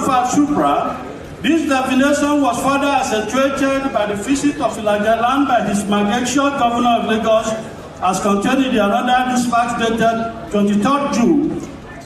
Alpha Supra. This definition was further accentuated by the visit of Ilaja land by His Majesty Governor of Lagos, as contained in the another dispatch dated 23rd June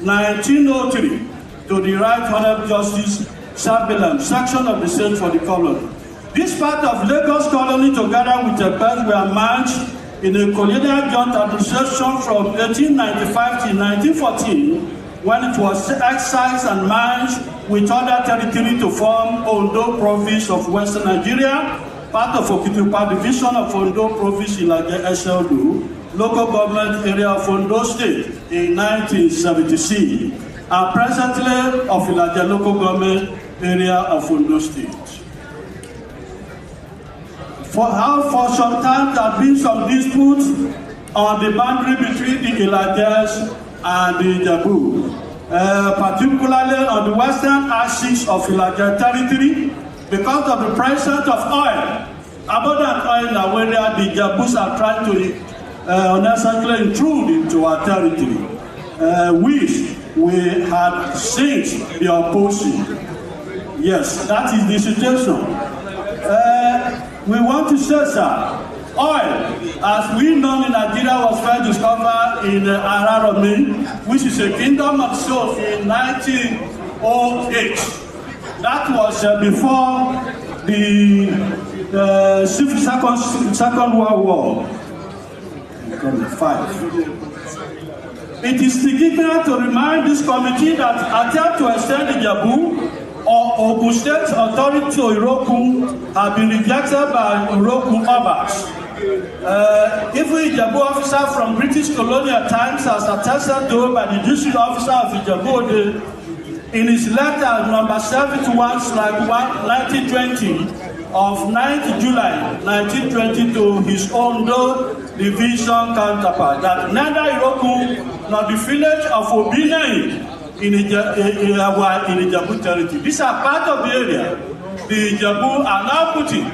1903 to the Right Honourable Justice Shabilam, section of the State for the colony. This part of Lagos colony, together with the best, were merged in a colonial joint administration from 1895 to 1914, when it was excised and merged with other territory to form Ondo province of Western Nigeria, part of Okitipa division of Ondo province in SLU, local government area of Ondo State in 1976, and presently of Ilaja local government area of Ondo State. For some time there have been some disputes on the boundary between the Ilajas and the Ijebu, particularly on the western axis of Ilaja territory, because of the presence of oil, abundant oil in our area. The Ijebus are trying to unnecessarily intrude into our territory, which we had since the opposing. Yes, that is the situation. We want to say, sir, oil, as we know in Nigeria, was first discovered in Araromi, which is a kingdom of souls in 1908. That was before the Second World War. It is significant to remind this committee that attempt to extend the Ijebu or Ogun State authority to Iroku have been rejected by Iroku Obas. Even Ijebu officer from British colonial times has attested to by the district officer of Ijebu in his letter number 71/1920 of 9th July 1920 to his Ondo division counterpart that neither Iroku nor the village of Obinei in Ijebu territory. These are part of the area. The Ijebu are now putting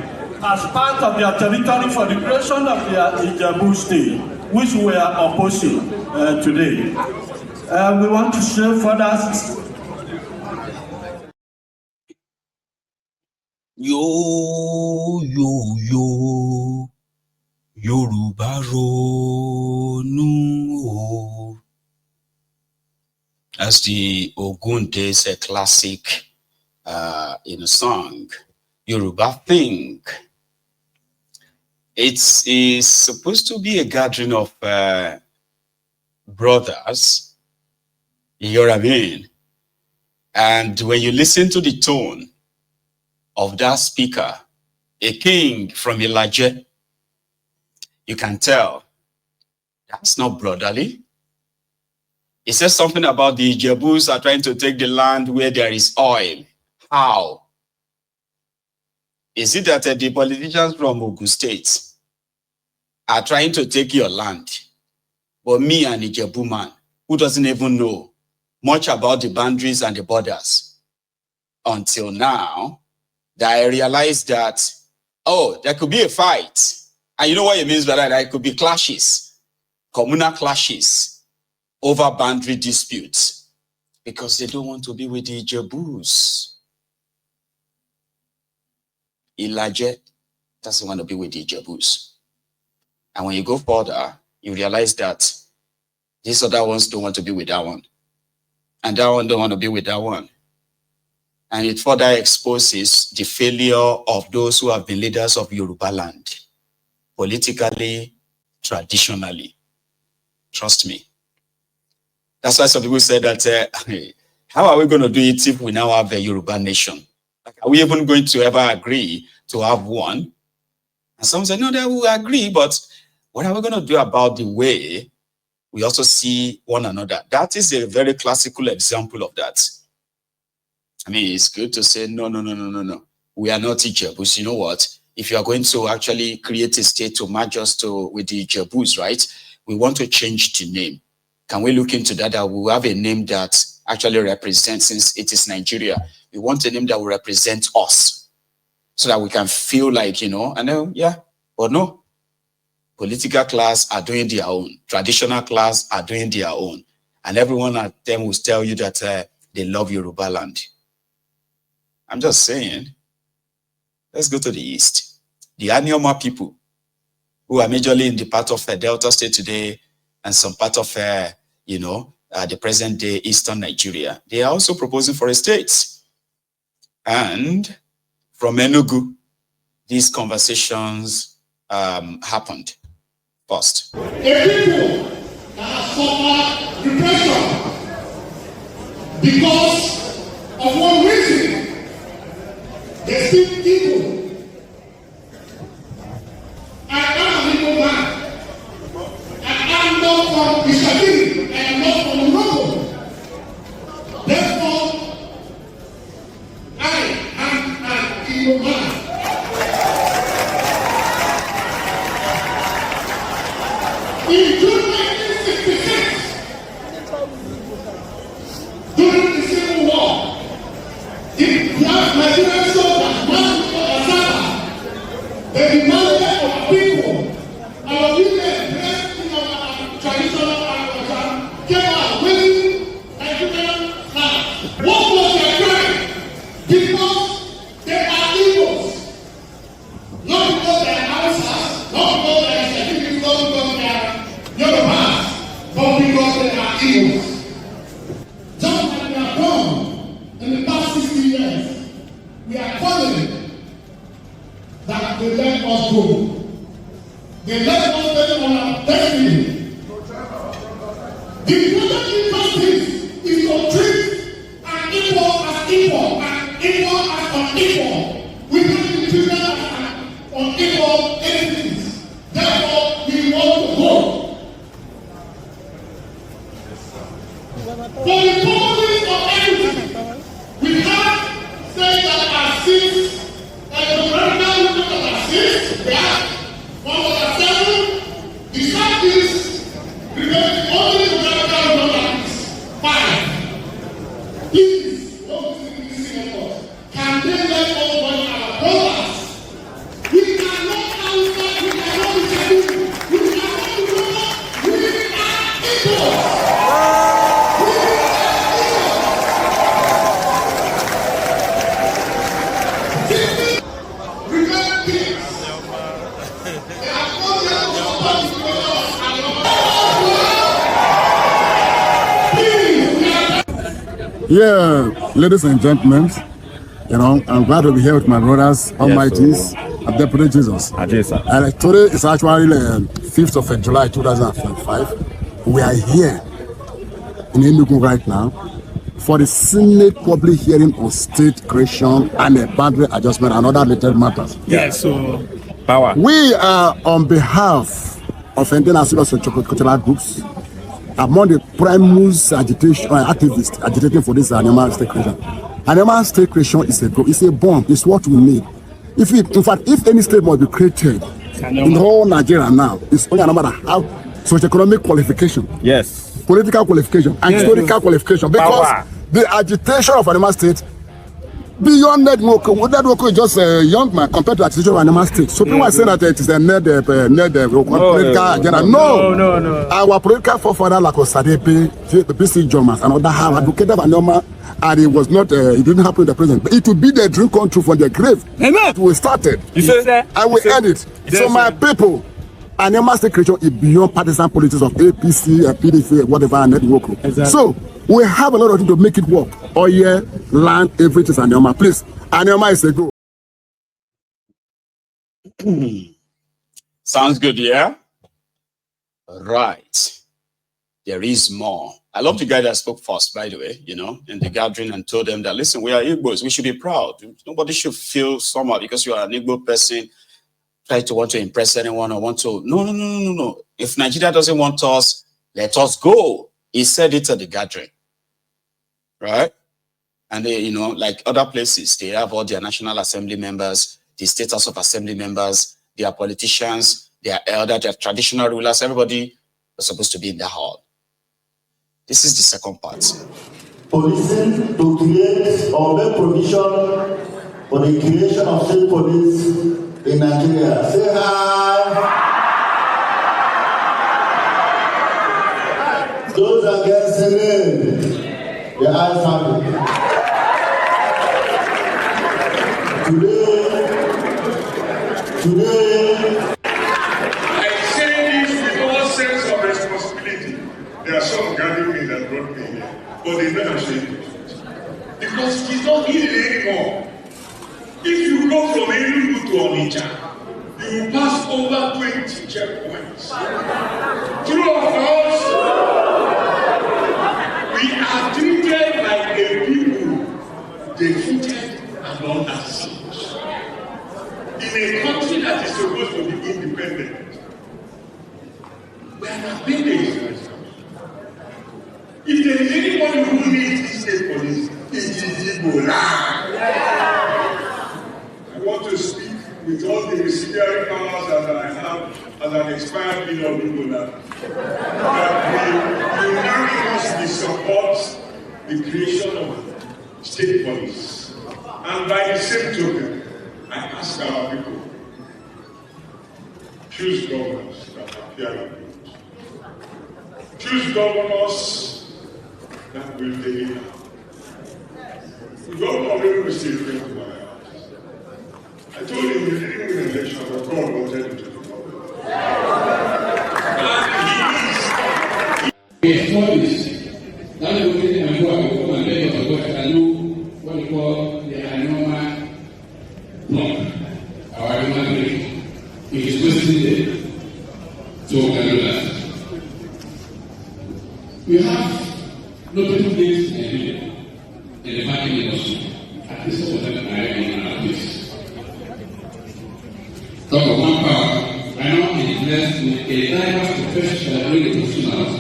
as part of their territory for the creation of their Ijebu state, which we are opposing today. We want to say further. Yo, Yoruba Ronu. As the Ogunde is a classic in a song, Yoruba Think. It is supposed to be a gathering of brothers, you know what I mean? And when you listen to the tone of that speaker, a king from Ilaje, you can tell that's not brotherly. It says something about the Ijebus are trying to take the land where there is oil. How? Is it that the politicians from Ogun State are trying to take your land, but me, an Ijebu man, who doesn't even know much about the boundaries and the borders, until now, that I realized that, oh, there could be a fight. And you know what it means by that? There could be clashes, communal clashes over boundary disputes, because they don't want to be with the Ijebus. Ilaje doesn't want to be with the Ijebus. And when you go further, you realize that these other ones don't want to be with that one. And that one don't want to be with that one. And it further exposes the failure of those who have been leaders of Yoruba land, politically, traditionally. Trust me. That's why some people say that, how are we going to do it if we now have a Yoruba nation? Like, are we even going to ever agree to have one? And some say, no, they will agree, but what are we going to do about the way we also see one another? That is a very classical example of that. I mean, it's good to say, no. We are not Ijebus. You know what? If you are going to actually create a state to merge us with the Ijebus, right? We want to change the name. Can we look into that? That we have a name that actually represents, since it is Nigeria, we want a name that will represent us so that we can feel like, you know, and then, yeah, but no. Political class are doing their own. Traditional class are doing their own. And everyone at them will tell you that they love Yoruba land. I'm just saying, let's go to the east. The Anioma people, who are majorly in the part of Delta State today and some part of, the present day Eastern Nigeria, they are also proposing for a state. And from Enugu, these conversations happened first. A people that have suffered repression because of one reason, they still evil. I am an evil man. I am not from Ishagiri. I am not from Morocco. Therefore, I am an evil man. In June 1966, during the Civil War, the Nigerian soldiers marched for Asaba. They demanded of people, our women dressed in our traditional African, came out waving Nigerian flags. What was their crime? Because they are evils. Not because they are Hausas, not because they are Shekiri, not because they are Yorubas, but because they are evils. Just like we have done in the past 60 years, we are calling that they let us go. They let us go on our destiny. The greater injustice is to treat an equal as equal and equal as unequal. We have to treat them as unequal entities. Therefore, we want to go. For the purposes of equity, we have said that our seats, the governmental movement of our seats, we have 107. The Southeast remains the only governmental movement that is 5. Please, don't see us. Can they let us join our brothers? We cannot outside, we cannot be secure, we cannot be brothers, we are equal. Yeah, ladies and gentlemen, I'm glad to be here with my brothers, Almighties, and Deputy Jesus. And today is actually the 5th of July 2005. We are here in Enugu right now for the Senate public hearing on state creation and a boundary adjustment and other related matters. Yes, so power. We are on behalf of Indian civil cultural groups among the primus agitation activists agitating for this animal state creation. Animal state creation is a bomb. It's what we need. If any state must be created in the whole Nigeria now, it's only a matter of how socio-economic qualification, yes, political qualification, and historical qualification. Because the agitation of animal state beyond that Nwoko is just a young man compared to the agitation of animal state. So people are saying that it is a political agenda. No. Our political forefather like Osadepe, BC Jomas, and other have advocated Anoma, and it was not. It didn't happen in the present. But it will be their dream come true from their grave. Amen. We started. And we end it. So my people, Anoma state creation is beyond partisan politics of APC, PDP, whatever, and Nwoko. Exactly. So we have a lot of things to make it work. Oil, land, everything is Anioma. Please, Anioma is a go. Sounds good, yeah? Right. There is more. I love the guy that spoke first, by the way, in the gathering and told them that, listen, we are Igbos. We should be proud. Nobody should feel somehow because you are an Igbo person, try to want to impress anyone or want to. No. If Nigeria doesn't want us, let us go. He said it at the gathering. Right? And they, like other places, they have all their National Assembly members, the State House of Assembly members, their politicians, their elder, their traditional rulers, everybody was supposed to be in the hall. This is the second part. Policing to create or make provision for the creation of state police in Nigeria. Say hi. Those against the name. The eyes have it. Today, I say this with all sense of responsibility. There are some gathering me that brought me here, but they know I'm saying it. Because it's not easy anymore. If you go from Enugu to Onitsha, you will pass over 20 checkpoints. True of us, we are treated like a people defeated and under siege. In a country that is supposed to be independent, we are not being it. If there is anybody who needs this state police, it is Igbo land. I want to speak with all the residuary powers that I have as an expired bill of Igbo land. That we unanimously support the creation of state police. And by the same token, I ask our people, choose governors that appear good. Choose governors that will deliver. The governor of Enugu State came to my house. I told him he didn't win an election, but God wanted him to do governor. And he is. That is what they can do. I know what we call the anoma block. Our anoma break. It is wasting there. So we can do that. We have notable things in the banking industry. At least some of them are in our place. Talk of manpower. I know it less a diverse profession that really professionals.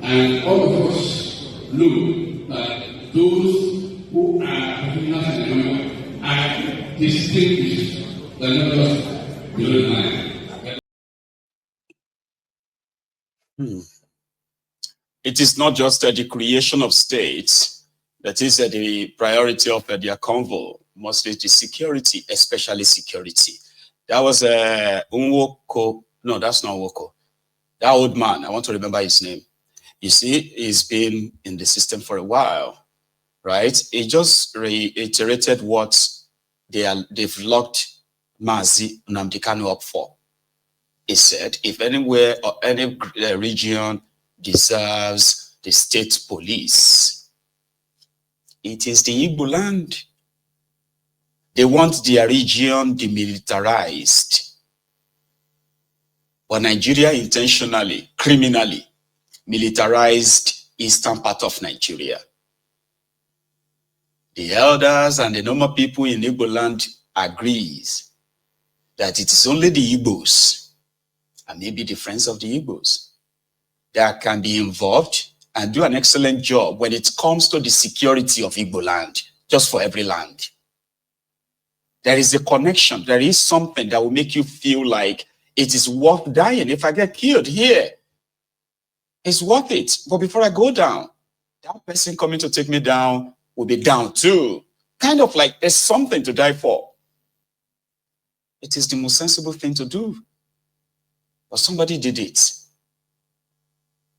And all of us know that those who are professionals in the number are distinguished than others below the line. It is not just the creation of states that is the priority of their convo, mostly the security, especially security. That was Nwoko. No, that's not Nwoko. That old man, I want to remember his name. You see, he's been in the system for a while, right? He just reiterated what they've locked Mazi Nnamdi Kanu up for. He said, if anywhere or any region deserves the state police, it is the Igbo land. They want their region demilitarized. But Nigeria intentionally, criminally, militarized eastern part of Nigeria. The elders and the normal people in Igbo land agrees that it is only the Igbos and maybe the friends of the Igbos that can be involved and do an excellent job when it comes to the security of Igbo land, just for every land. There is a connection. There is something that will make you feel like it is worth dying. If I get killed here, it's worth it. But before I go down, that person coming to take me down will be down too. Kind of like there's something to die for. It is the most sensible thing to do. But somebody did it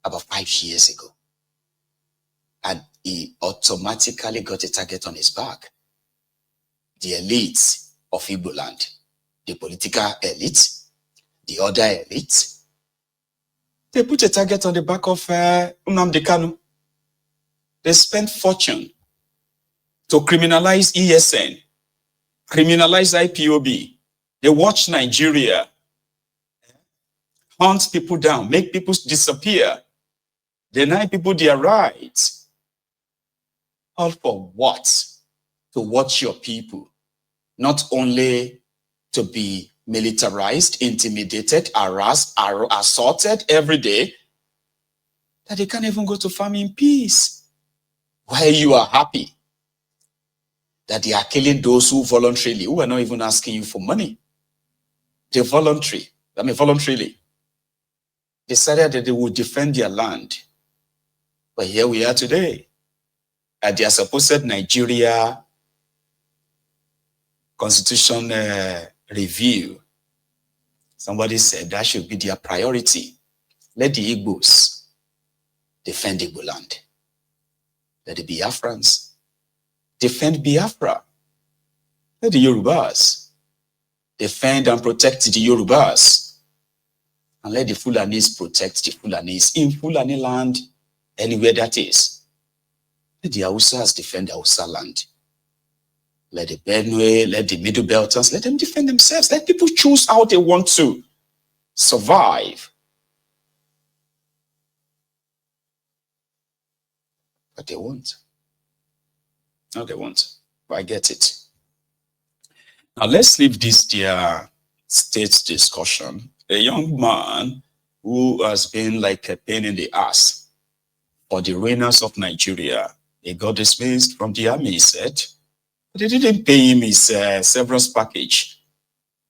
about 5 years ago. And he automatically got a target on his back. The elite of Igbo land, the political elite, the other elite, they put a target on the back of Nnamdi Kanu. They spent fortune to criminalize ESN, criminalize IPOB. They watch Nigeria hunt people down, make people disappear, deny people their rights. All for what? To watch your people, not only to be militarized, intimidated, harassed, assaulted every day, that they can't even go to farm in peace. While you are happy that they are killing those who voluntarily, who are not even asking you for money. They voluntarily decided that they would defend their land. But here we are today, at their supposed Nigeria Constitution review. Somebody said that should be their priority. Let the Igbos defend Igbo land. Let the Biafrans defend Biafra. Let the Yorubas defend and protect the Yorubas. And let the Fulanis protect the Fulanis in Fulani land, anywhere that is. Let the Hausas defend the Hausa land. Let the Benue, let the Middle Belters, let them defend themselves. Let people choose how they want to survive. But they won't. No, they won't. But I get it. Now let's leave this their state discussion. A young man who has been like a pain in the ass for the ruiners of Nigeria. He got dismissed from the army, he said. But they didn't pay him his severance package.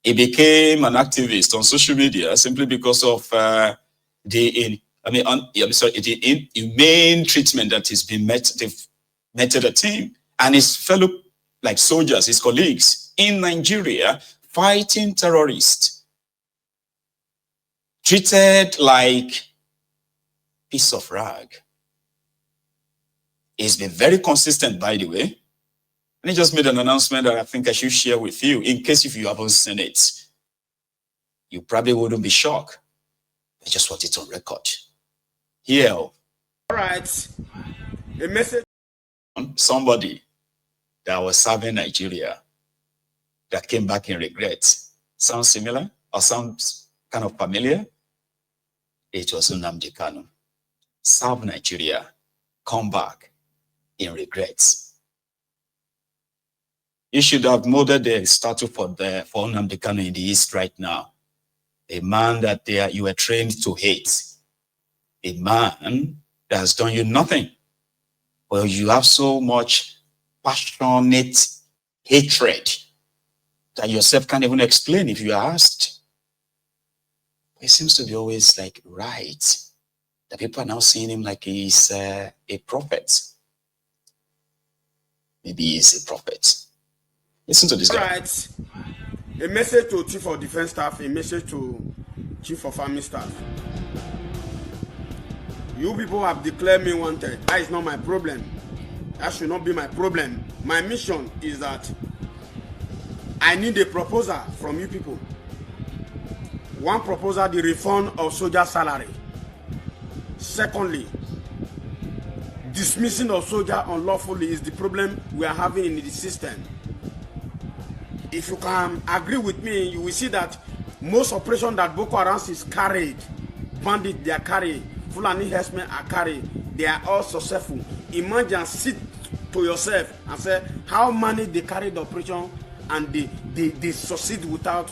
He became an activist on social media simply because of the inhumane treatment that has been meted at him and his fellow like soldiers, his colleagues in Nigeria fighting terrorists, treated like piece of rag. He's been very consistent, by the way. And he just made an announcement that I think I should share with you in case if you haven't seen it. You probably wouldn't be shocked. I just want it on record. Here. All right. A message. Somebody that was serving Nigeria that came back in regret. Sounds similar or sounds kind of familiar? It was Nnamdi Kanu. Serve Nigeria, come back in regrets. You should have molded the statue for Nnamdi Kanu in the East right now. A man that you were trained to hate. A man that has done you nothing. Well, you have so much passionate hatred that yourself can't even explain if you are asked. It seems to be always like right. The people are now seeing him like he's a prophet. Maybe he's a prophet. Listen to this guy. Right. A message to Chief of Defense Staff, a message to Chief of Army Staff. You people have declared me wanted. That is not my problem. That should not be my problem. My mission is that I need a proposal from you people. One proposal, the refund of soldier salary. Secondly, dismissing of soldier unlawfully is the problem we are having in the system. If you can agree with me, you will see that most operations that Boko Haram is carried, bandits they are carried, Fulani herdsmen are carried, they are all successful. Imagine, sit to yourself and say how many they carry the operation and they succeed without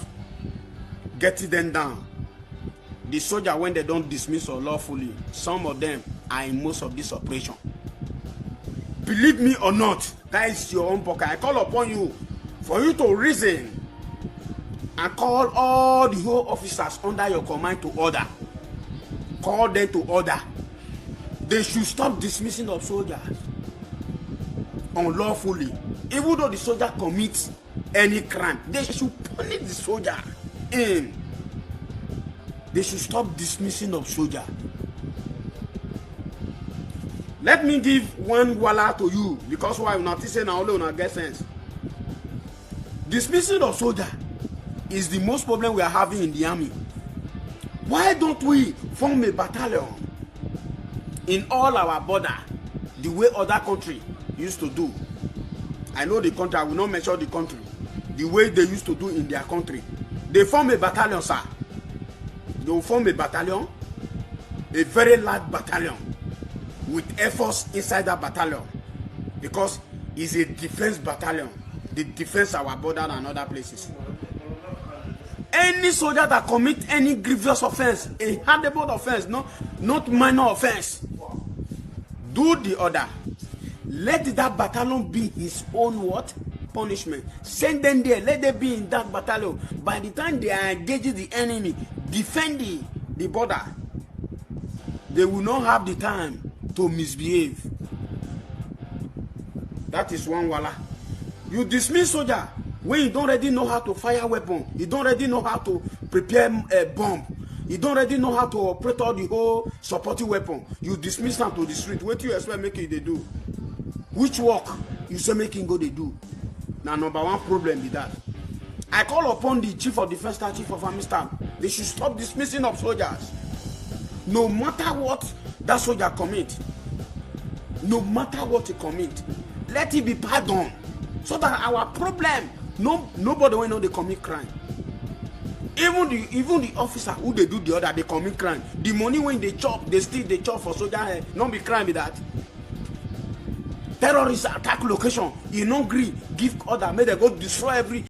getting them down. The soldier, when they don't dismiss unlawfully, some of them are in most of this operation. Believe me or not, that is your own pocket. I call upon you for you to reason and call all the whole officers under your command to order. Call them to order. They should stop dismissing of soldiers unlawfully. Even though the soldier commits any crime, they should punish the soldier. They should stop dismissing of soldier. Let me give one wala to you, because why not saying now only get sense. Dismissing of soldier is the most problem we are having in the army. Why don't we form a battalion in all our border the way other country used to do? I know the country, I will not mention the country. The way they used to do in their country. They form a battalion, sir. They will form a battalion, a very large battalion, with Air Force inside that battalion, because it's a defense battalion. They defend our border and other places. Any soldier that commit any grievous offense, a handable offense, not minor offense, do the order. Let that battalion be his own what? Punishment. Send them there. Let them be in that battalion. By the time they are engaging the enemy, defending the border, they will not have the time to misbehave. That is one wala. You dismiss soldier when you don't already know how to fire weapon, you don't already know how to prepare a bomb, you don't already know how to operate all the whole supporting weapon. You dismiss them to the street. What do you expect making they do? Which work you say making go they do? na number one problem be that. I call upon the chief of defense staff, chief of army staff. They should stop dismissing of soldiers. No matter what that soldier commit, no matter what he commit, let it be pardoned, so that our problem, nobody will know they commit crime. Even the officer who they do the other, they commit crime. The money when they chop, they steal, they chop for soldier, not be crime with that. Terrorists attack location, you no gree, give order, make they go destroy every